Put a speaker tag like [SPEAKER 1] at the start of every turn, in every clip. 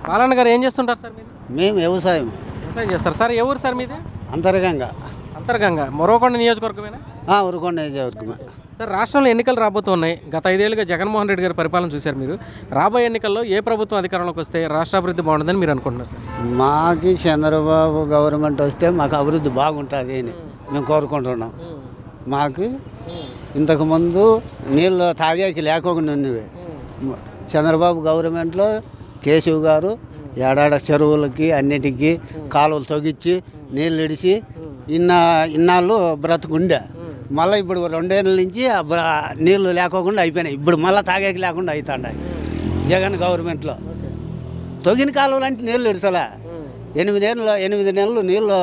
[SPEAKER 1] బాలన్న గారు ఏం చేస్తుంటారు సార్ మీరు?
[SPEAKER 2] మేము వ్యవసాయం
[SPEAKER 1] వ్యవసాయం చేస్తారు సార్. ఏ ఊరు సార్ మీది?
[SPEAKER 2] అంతర్గంగా
[SPEAKER 1] అంతర్గంగా మరోకొండ నియోజకవర్గమేనా
[SPEAKER 2] ఉరుకొండ నియోజకవర్గమే.
[SPEAKER 1] సార్? రాష్ట్రంలో ఎన్నికలు రాబోతున్నాయి. గత 5 ఏళ్ళుగా జగన్మోహన్ రెడ్డి గారి పరిపాలన చూశారు మీరు. రాబోయే ఎన్నికల్లో ఏ ప్రభుత్వం అధికారంలోకి వస్తే రాష్ట్ర అభివృద్ధి బాగుంటుందని మీరు అనుకుంటున్నారు సార్?
[SPEAKER 2] మాకు చంద్రబాబు గవర్నమెంట్ వస్తే మాకు అభివృద్ధి బాగుంటుంది అని మేము కోరుకుంటున్నాం. మాకు ఇంతకుముందు నీళ్ళు తాగేకి లేకుండా ఉన్నవి. చంద్రబాబు గవర్నమెంట్లో కేశవ్ గారు ఏడాడ చెరువులకి అన్నిటికీ కాలువలు తొగిచ్చి నీళ్ళు ఇడిచి ఇన్నాళ్ళు బ్రతుకుండే. మళ్ళీ ఇప్పుడు 2 ఏళ్ళ నుంచి నీళ్ళు లేకోకుండా అయిపోయినాయి. ఇప్పుడు మళ్ళీ తాగేకి లేకుండా అవుతున్నాయి జగన్ గవర్నమెంట్లో. తొగిన కాలువలు అంటే నీళ్ళు ఇడిసలే. 8 నెలలు నీళ్ళు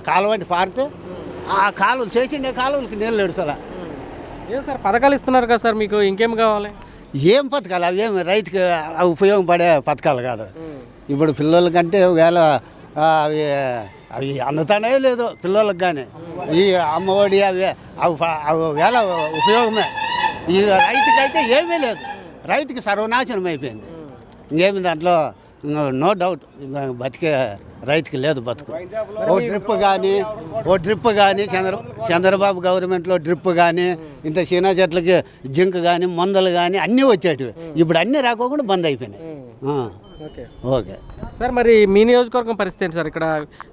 [SPEAKER 2] కాలువ అంటే పారితే ఆ కాలువలు చేసిండే కాలువలకి నీళ్ళు ఇడిసలే.
[SPEAKER 1] ఏం సార్ పథకాలు ఇస్తున్నారు కదా సార్, మీకు ఇంకేం కావాలి?
[SPEAKER 2] ఏం పథకాలు అవి? ఏమి రైతుకి ఉపయోగపడే పథకాలు కాదు. ఇప్పుడు పిల్లలకంటే ఒకవేళ అవి అవి అందుతానే లేదు పిల్లలకు. కానీ ఈ అమ్మఒడి అవి అవి వేళ ఉపయోగమే. ఈ రైతుకి అయితే ఏమీ లేదు. రైతుకి సర్వనాశనం అయిపోయింది. ఇంకేమి దాంట్లో నో డౌట్ బతికే రైతుకి లేదు బతుకు. ఓ డ్రిప్ కానీ చంద్రబాబు గవర్నమెంట్లో డ్రిప్ కానీ ఇంత చిన్న చెట్లకి జింక్ కానీ మందులు కానీ అన్నీ వచ్చేటివి. ఇప్పుడు అన్నీ రాకోకుండా బంద్ అయిపోయినాయి. ఓకే
[SPEAKER 1] సార్, మరి మీ నియోజకవర్గం పరిస్థితి ఏంటి సార్? ఇక్కడ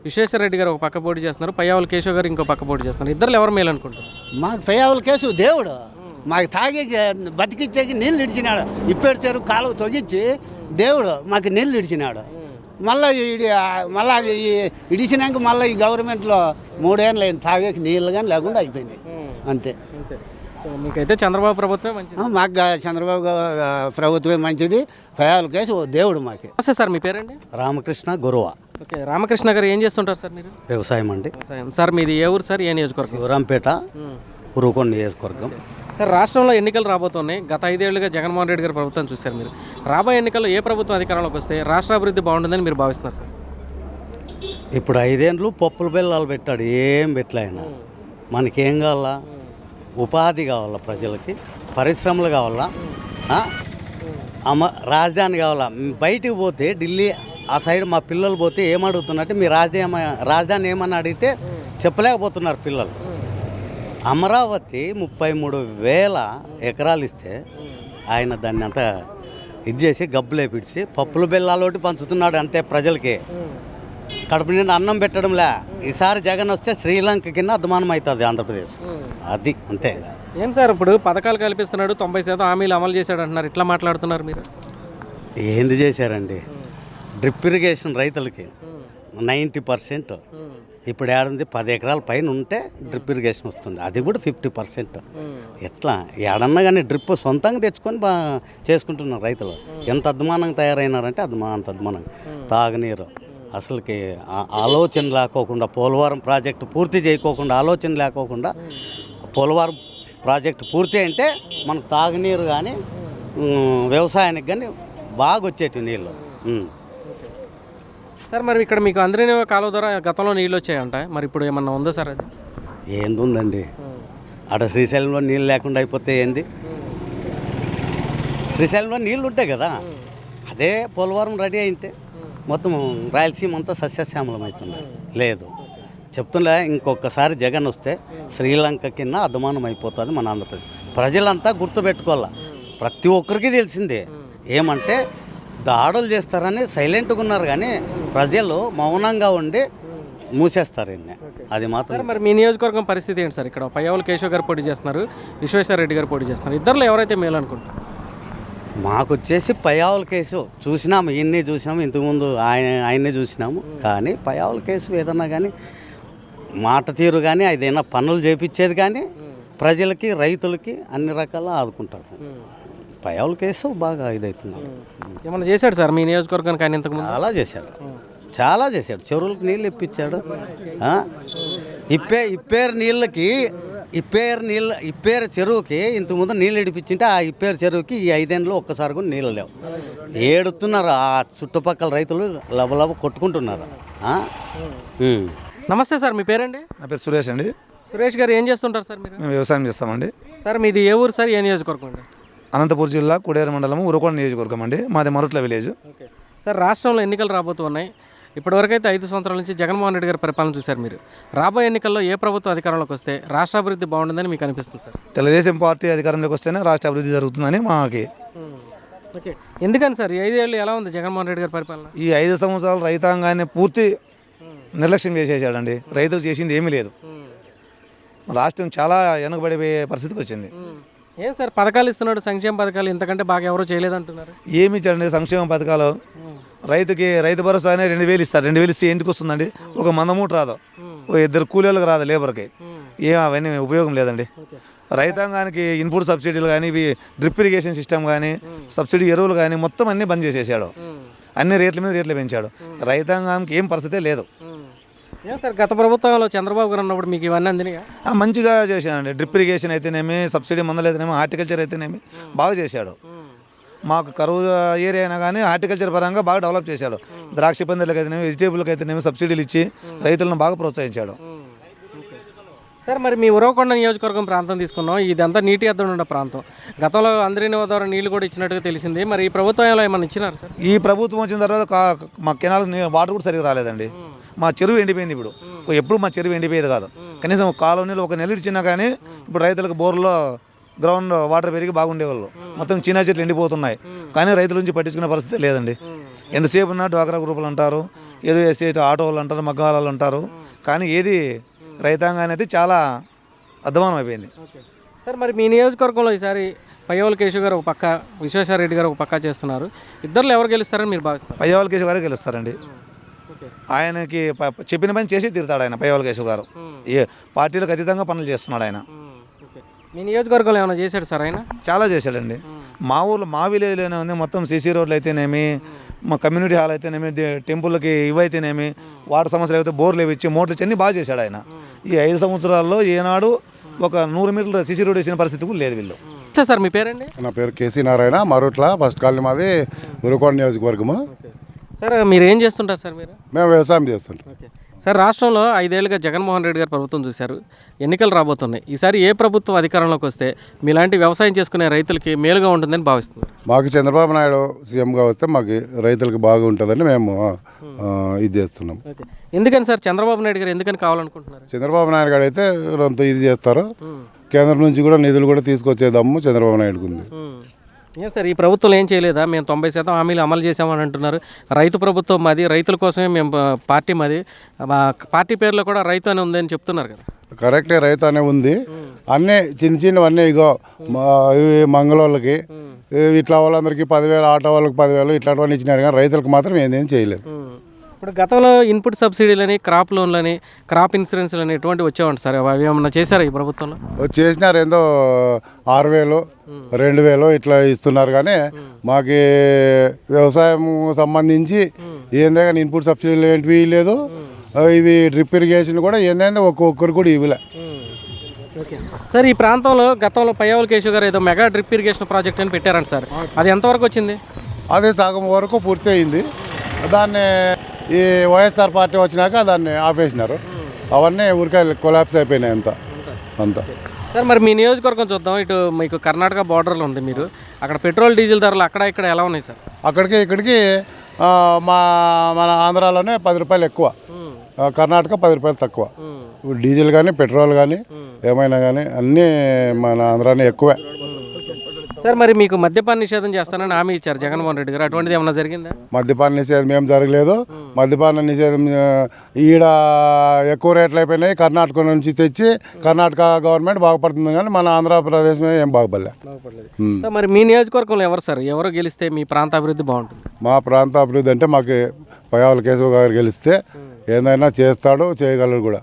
[SPEAKER 1] విశ్వేశ్వరరెడ్డి గారు ఒక పక్క పోటీ చేస్తున్నారు, పయ్యావుల కేశవ్ గారు ఇంకో పక్క పోటీ చేస్తున్నారు. ఇద్దరు ఎవరు మేలు అనుకుంటారు?
[SPEAKER 2] మాకు పయ్యావుల కేశవ్ దేవుడు. మాకు తాగే బతికిచ్చేకి నీళ్ళు ఇడిచినాడు. ఇప్పటి చెరువు కాలువ తొగిచ్చి దేవుడు మాకు నీళ్ళు ఇడిచినాడు. మళ్ళీ ఇడిచినాక మళ్ళీ ఈ గవర్నమెంట్లో 3 ఏళ్ళు అయింది. తాగేకి నీళ్ళు కానీ లేకుండా అయిపోయినాయి. అంతే.
[SPEAKER 1] మీకైతే చంద్రబాబు ప్రభుత్వమే మంచిది?
[SPEAKER 2] మాకు చంద్రబాబు ప్రభుత్వమే మంచిది. పయ్యావుల కేశవ్ దేవుడు మాకు.
[SPEAKER 1] నమస్తే సార్, మీ పేరండి?
[SPEAKER 3] రామకృష్ణ గురువ.
[SPEAKER 1] ఓకే, రామకృష్ణ గారు ఏం చేస్తుంటారు సార్ మీరు?
[SPEAKER 3] వ్యవసాయం అండి.
[SPEAKER 1] వ్యవసాయం. సార్ మీది ఏ ఊరు సార్? ఏ నియోజకవర్గం?
[SPEAKER 3] శివరాంపేట ఉరుకొండ నియోజకవర్గం.
[SPEAKER 1] సార్, రాష్ట్రంలో ఎన్నికలు రాబోతున్నాయి. గత 5 ఏళ్లుగా జగన్మోహన్ రెడ్డి గారి ప్రభుత్వం చూశారు మీరు. రాబోయే ఎన్నికల్లో ఏ ప్రభుత్వం అధికారంలోకి వస్తే రాష్ట్ర అభివృద్ధి బాగుంటుందని మీరు భావిస్తున్నారు సార్?
[SPEAKER 3] ఇప్పుడు 5 ఏళ్ళు పప్పుల బెల్లాలు పెట్టాడు, ఏం పెట్టలేఆయన. మనకేం కావాలా? ఉపాధి కావాలా, ప్రజలకి పరిశ్రమలు కావాలా, రాజధాని కావాలా. బయటికి పోతే ఢిల్లీ ఆ సైడ్ మా పిల్లలు పోతే ఏమడుగుతున్నట్టే మీ రాజధాని ఏమని అడిగితే చెప్పలేకపోతున్నారు పిల్లలు. అమరావతి 33,000 ఎకరాలు ఇస్తే ఆయన దాన్ని అంతా ఇది చేసి గబ్బులే పిడిచి పప్పుల బెల్లాలోటి పంచుతున్నాడు అంతే ప్రజలకి. కడుపు నిండా అన్నం పెట్టడంలే. ఈసారి జగన్ వస్తే శ్రీలంక కింద అద్మానం అవుతుంది ఆంధ్రప్రదేశ్. అది అంతే.
[SPEAKER 1] ఏం సార్ ఇప్పుడు పథకాలు కల్పిస్తున్నాడు, 90% హామీలు అమలు చేశాడు అంటున్నారు, ఇట్లా మాట్లాడుతున్నారు మీరు?
[SPEAKER 3] ఏంది చేశారండి? డ్రిప్ ఇరిగేషన్ రైతులకి 90%. ఇప్పుడు ఏడుంది? 10 ఎకరాల పైన ఉంటే డ్రిప్ ఇరిగేషన్ వస్తుంది. అది కూడా 50%. ఎట్లా ఏడన్నా కానీ డ్రిప్ సొంతంగా తెచ్చుకొని చేసుకుంటున్నారు రైతులు. ఎంత అద్మానంగా తయారైనారంటే అంత అద్మానంగా. తాగునీరు అసలుకి ఆలోచన లేకోకుండా, పోలవరం ప్రాజెక్టు పూర్తి చేయకోకుండా, ఆలోచన లేకోకుండా పోలవరం ప్రాజెక్టు పూర్తి అంటే మనకు తాగునీరు కానీ వ్యవసాయానికి కానీ బాగా వచ్చేటి నీళ్ళు.
[SPEAKER 1] సార్, మరి ఇక్కడ మీకు అందరినీ కాలువ ద్వారా గతంలో నీళ్ళు వచ్చాయంట, మరి ఇప్పుడు ఏమన్నా ఉందా సార్? అది
[SPEAKER 3] ఏంది ఉందండి? అక్కడ శ్రీశైలంలో నీళ్ళు లేకుండా అయిపోతే ఏంది? శ్రీశైలంలో నీళ్ళు ఉంటాయి కదా, అదే పోలవరం రెడీ అయింటే మొత్తం రాయలసీమ అంతా సస్యశ్యామలం అవుతుంది. లేదు చెప్తుండే, ఇంకొకసారి జగన్ వస్తే శ్రీలంక కింద అధమానం అయిపోతుంది మన ఆంధ్రప్రదేశ్. ప్రజలంతా గుర్తుపెట్టుకోవాలి. ప్రతి ఒక్కరికి తెలిసిందే ఏమంటే దాడులు చేస్తారని సైలెంట్గా ఉన్నారు, కానీ ప్రజలు మౌనంగా ఉండి మూసేస్తారు. అది మాత్రం.
[SPEAKER 1] మరి మీ నియోజకవర్గం పరిస్థితి ఏంటి సార్? ఇక్కడ పయ్యావుల కేశవ్ గారు పోటీ చేస్తున్నారు, విశ్వేశ్వరరెడ్డి గారు పోటీ చేస్తున్నారు. ఇద్దరులో ఎవరైతే మేలు అనుకుంటారు?
[SPEAKER 3] మాకు వచ్చేసి పయ్యావుల కేసు చూసినాము, ఈయన్ని చూసినాము, ఇంతకుముందు ఆయన్నే చూసినాము. కానీ పయ్యావుల కేసు ఏదన్నా కానీ మాట తీరు కానీ ఏదైనా పనులు చేపించేది కానీ ప్రజలకి రైతులకి అన్ని రకాల ఆదుకుంటాడు. పయ్యావుల కేసు బాగా ఇదవుతున్నాడు.
[SPEAKER 1] ఏమన్నా చేశాడు సార్ మీ నియోజకవర్గానికి ఆయన ఇంతకుముందు?
[SPEAKER 3] చాలా చేశాడు. చెరువులకు నీళ్ళు ఇప్పించాడు. ఇప్పేరు నీళ్ళకి ఇప్పేరు చెరువుకి ఇంతకుముందు నీళ్ళు ఇడిపించింటే ఆ ఇప్పేరు చెరువుకి ఈ 5 ఏళ్ళు ఒక్కసారి కూడా నీళ్ళు లేవు. ఏడుతున్నారు ఆ చుట్టుపక్కల రైతులు, లబలబ కొట్టుకుంటున్నారు.
[SPEAKER 1] నమస్తే సార్, మీ పేరండి?
[SPEAKER 4] నా పేరు సురేష్ అండి.
[SPEAKER 1] సురేష్ గారు ఏం చేస్తుంటారు సార్ మీరు?
[SPEAKER 4] మేము వ్యవసాయం చేస్తామండి.
[SPEAKER 1] సార్ మీది ఏ ఊరు సార్? ఏ నియోజకవర్గం అండి?
[SPEAKER 4] అనంతపురం జిల్లా కుడేరు మండలం ఉరుకొండ నియోజకవర్గం అండి. మాది మరుట్ల విలేజ్.
[SPEAKER 1] ఓకే సార్ రాష్ట్రంలో ఎన్నికలు రాబోతున్నాయి. ఇప్పటివరకు అయితే 5 సంవత్సరాల నుంచి జగన్మోహన్ రెడ్డి గారి పరిపాలన చూశారు మీరు. రాబోయే ఎన్నికల్లో ఏ ప్రభుత్వం అధికారంలోకి వస్తే రాష్ట్ర అభివృద్ధి బాగుంటుందని మీకు అనిపిస్తుంది సార్?
[SPEAKER 4] తెలుగుదేశం పార్టీ అధికారంలోకి వస్తేనే రాష్ట్ర అభివృద్ధి జరుగుతుందని మాకి.
[SPEAKER 1] ఓకే, ఎందుకని సార్ ఈ 5 ఏళ్ళు ఎలా ఉంది జగన్మోహన్ రెడ్డి గారి పరిపాలన?
[SPEAKER 4] ఈ 5 సంవత్సరాలు రైతాంగాన్ని పూర్తి నిర్లక్ష్యం చేసేసాడండి. రైతులు చేసింది ఏమీ లేదు. రాష్ట్రం చాలా వెనుకబడిపోయే పరిస్థితికి వచ్చింది.
[SPEAKER 1] ఏం సార్ పథకాలు ఇస్తున్నాడు, సంక్షేమ పథకాలు ఇంతకంటే బాగా ఎవరో చేయలేదంటున్నారు.
[SPEAKER 4] ఏమి ఇచ్చాడండి సంక్షేమ పథకాలు? రైతు భరోసా అనే 2000 ఇస్తారు. 2000 ఇస్తే ఇంటికి వస్తుందండి? ఒక మందమూట రాదు, ఒక 2 కూలీలకు రాదు, లేబర్కి. ఏం అవన్నీ ఉపయోగం లేదండి. రైతాంగానికి ఇన్పుట్ సబ్సిడీలు కానీ, ఇవి డ్రిప్ ఇరిగేషన్ సిస్టమ్ కానీ, సబ్సిడీ ఎరువులు కానీ మొత్తం అన్నీ బంద్ చేసేసాడు. అన్ని రేట్ల మీద రేట్లు పెంచాడు. రైతాంగానికి ఏం పరిస్థితే లేదు.
[SPEAKER 1] ఏం సార్ గత ప్రభుత్వంలో చంద్రబాబు గారు ఉన్నప్పుడు మీకు ఇవన్నీ అందినాయా?
[SPEAKER 4] మంచిగా చేశాడండి. డ్రిప్ ఇరిగేషన్ అయితేనేమి, సబ్సిడీ మందులు అయితేనేమి, హార్టికల్చర్ అయితేనేమి బాగా చేశాడు. మాకు కరువు ఏరియా అయినా కానీ హార్టికల్చర్ పరంగా బాగా డెవలప్ చేశాడు. ద్రాక్ష పందిళ్ళకి అయితేనేమి, వెజిటేబుల్కి అయితేనేమి సబ్సిడీలు ఇచ్చి రైతులను బాగా ప్రోత్సహించాడు.
[SPEAKER 1] సార్ మరి మీ ఉరవకొండ నియోజకవర్గం ప్రాంతం తీసుకున్నాం, ఇదంతా నీటి ఎద్దడి ఉన్న ప్రాంతం. గతంలో అందరినీ ద్వారా నీళ్లు కూడా ఇచ్చినట్టుగా తెలిసింది. మరి ఈ ప్రభుత్వంలో ఏమన్నా ఇచ్చినారు సార్?
[SPEAKER 4] ఈ ప్రభుత్వం వచ్చిన తర్వాత మా కెనాల్ వాటర్ కూడా సరిగ్గా రాలేదండి. మా చెరువు ఎండిపోయింది. ఇప్పుడు ఎప్పుడు మా చెరువు ఎండిపోయేది కాదు. కనీసం కాలువనీళ్ళు ఒక నెల ఇచ్చినా కానీ ఇప్పుడు రైతులకు బోర్లో గ్రౌండ్ వాటర్ పెరిగి బాగుండేవాళ్ళు. మొత్తం చిన్న చెట్లు ఎండిపోతున్నాయి. కానీ రైతుల నుంచి పట్టించుకునే పరిస్థితి లేదండి. ఎంతసేపు ఉన్నా డ్వాక్రా గ్రూపులు అంటారు, ఏదో ఎస్టేట్ ఆటో వాళ్ళు అంటారు, మగ్గాలు అంటారు. కానీ ఏది రైతాంగాన్ని అయితే చాలా అధ్వానం అయిపోయింది.
[SPEAKER 1] సార్ మరి మీ నియోజకవర్గంలో ఈసారి పయ్యవల కేశవ్ గారు ఒక పక్క, విశ్వేశ్వరరెడ్డి గారు ఒక పక్క చేస్తున్నారు. ఇద్దరు ఎవరు గెలుస్తారని మీరు భావిస్తారు?
[SPEAKER 4] పయ్యవల కేశవ్ గారే గెలుస్తారండి. ఆయనకి చెప్పిన పని చేసి తీరుతాడు ఆయన. పయ్యవల కేశవ్ గారు ఏ పార్టీలకు అతీతంగా పనులు చేస్తున్నాడు ఆయన.
[SPEAKER 1] మీ నియోజకవర్గంలో ఏమైనా చేశాడు సార్ ఆయన?
[SPEAKER 4] చాలా చేశాడండి. మా ఊళ్ళో మా విలేజ్లోనే ఉంది. మొత్తం సీసీ రోడ్లు అయితేనేమి, మా కమ్యూనిటీ హాల్ అయితేనేమి, టెంపుల్కి ఇవైతేనేమి, వాటర్ సమస్యలు అయితే బోర్లు ఇచ్చి మోటార్లు ఇచ్చి అన్నీ బాగా చేశాడు ఆయన. ఈ 5 సంవత్సరాల్లో ఏనాడు ఒక 100 మీటర్ల సీసీ రోడ్ వేసిన పరిస్థితి కూడా లేదు వీళ్ళు.
[SPEAKER 1] సార్ మీ పేరండి?
[SPEAKER 5] నా పేరు K C Narayana, Marutla first colony, మాది ఉరవకొండ నియోజకవర్గము.
[SPEAKER 1] సార్ మీరు ఏం చేస్తుంటారు సార్?
[SPEAKER 5] మేము వ్యవసాయం చేస్తుంటాం.
[SPEAKER 1] ఓకే సార్, రాష్ట్రంలో 5 ఏళ్ళుగా జగన్మోహన్ రెడ్డి గారు ప్రభుత్వం చూశారు. ఎన్నికలు రాబోతున్నాయి. ఈసారి ఏ ప్రభుత్వం అధికారంలోకి వస్తే మీలాంటి వ్యవసాయం చేసుకునే రైతులకి మేలుగా ఉంటుందని భావిస్తున్నారు?
[SPEAKER 5] మాకు చంద్రబాబు నాయుడు సీఎంగా వస్తే మాకు రైతులకు బాగా ఉంటుందని మేము ఇది చేస్తున్నాం.
[SPEAKER 1] ఓకే, ఎందుకని సార్ చంద్రబాబు నాయుడు గారు ఎందుకని కావాలనుకుంటున్నారు?
[SPEAKER 5] చంద్రబాబు నాయుడు గారు అయితే అంత ఇది చేస్తారు. కేంద్రం నుంచి కూడా నిధులు కూడా తీసుకొచ్చే దమ్ము చంద్రబాబు నాయుడుకు ఉంది.
[SPEAKER 1] ఏం సార్ ఈ ప్రభుత్వం ఏం చేయలేదా? మేము 90% హామీలు అమలు చేసామని అంటున్నారు. రైతు ప్రభుత్వం మాది, రైతుల కోసమే మేము పార్టీ మాది, పార్టీ పేరులో కూడా రైతు అని ఉందని చెప్తున్నారు కదా.
[SPEAKER 5] కరెక్టే, రైతు అనే ఉంది. అన్నీ చిన్నవన్నీ ఇగో ఇవి మంగళోళ్ళకి ఇట్లా వాళ్ళందరికీ 10,000, ఆటో వాళ్ళకి 10,000 ఇట్లాంటివన్నీ ఇచ్చినాడు. కానీ రైతులకు మాత్రం ఏం చేయలేదు.
[SPEAKER 1] ఇప్పుడు గతంలో ఇన్పుట్ సబ్సిడీలని, క్రాప్ లోన్లని, క్రాప్ ఇన్సూరెన్స్లని ఎటువంటి వచ్చేవండి సార్? అవి ఏమన్నా చేశారా ఈ ప్రభుత్వంలో?
[SPEAKER 5] చేసినారు, ఏందో 6,000, 2,000 ఇట్లా ఇస్తున్నారు. కానీ మాకు వ్యవసాయం సంబంధించి ఏందే కానీ ఇన్పుట్ సబ్సిడీలు ఏంటివి లేదు. ఇవి డ్రిప్ ఇరిగేషన్ కూడా ఏంటంటే ఒక్కొక్కరు కూడా ఇవ్వలే.
[SPEAKER 1] ఓకే సార్, ఈ ప్రాంతంలో గతంలో పయ్యవల కేశవ్ గారు ఏదో మెగా డ్రిప్ ఇరిగేషన్ ప్రాజెక్ట్ అని పెట్టారంట సార్, అది ఎంతవరకు వచ్చింది?
[SPEAKER 5] అదే సగం వరకు పూర్తి అయింది. దాన్ని ఈ వైఎస్ఆర్ పార్టీ వచ్చినాక దాన్ని ఆపేసినారు. అవన్నీ ఊరికే కొలాప్స్ అయిపోయినాయి అంతా.
[SPEAKER 1] సార్ మరి మీ నియోజకవర్గం చూద్దాం. ఇటు మీకు కర్ణాటక బార్డర్లో ఉంది మీరు. అక్కడ పెట్రోల్ డీజిల్ ధరలు అక్కడ ఇక్కడ ఎలా ఉన్నాయి సార్?
[SPEAKER 5] అక్కడికి ఇక్కడికి మన ఆంధ్రాలోనే 10 రూపాయలు ఎక్కువ, కర్ణాటక 10 రూపాయలు తక్కువ. డీజిల్ కానీ పెట్రోల్ కానీ ఏమైనా కానీ అన్నీ మన ఆంధ్రానే ఎక్కువే.
[SPEAKER 1] సార్ మరి మీకు మద్యపాన నిషేధం చేస్తానని హామీ ఇచ్చారు జగన్మోహన్ రెడ్డి గారు, అటువంటిది ఏమన్నా జరిగిందా?
[SPEAKER 5] మద్యపాన నిషేధం ఏం జరగలేదు. మద్యపాన నిషేధం ఈడ ఎక్కువ రేట్లు అయిపోయినాయి. కర్ణాటక నుంచి తెచ్చి కర్ణాటక గవర్నమెంట్ బాగుపడుతుంది, కానీ మన ఆంధ్రప్రదేశ్ ఏం బాగుపడలేదు.
[SPEAKER 1] సార్ మరి మీ నియోజకవర్గంలో ఎవరు సార్, ఎవరు గెలిస్తే మీ ప్రాంత అభివృద్ధి బాగుంటుంది?
[SPEAKER 5] మా ప్రాంత అభివృద్ధి అంటే మాకు పయ్యవల కేశవ్ గారు గెలిస్తే ఏదైనా చేస్తాడు, చేయగలరు కూడా.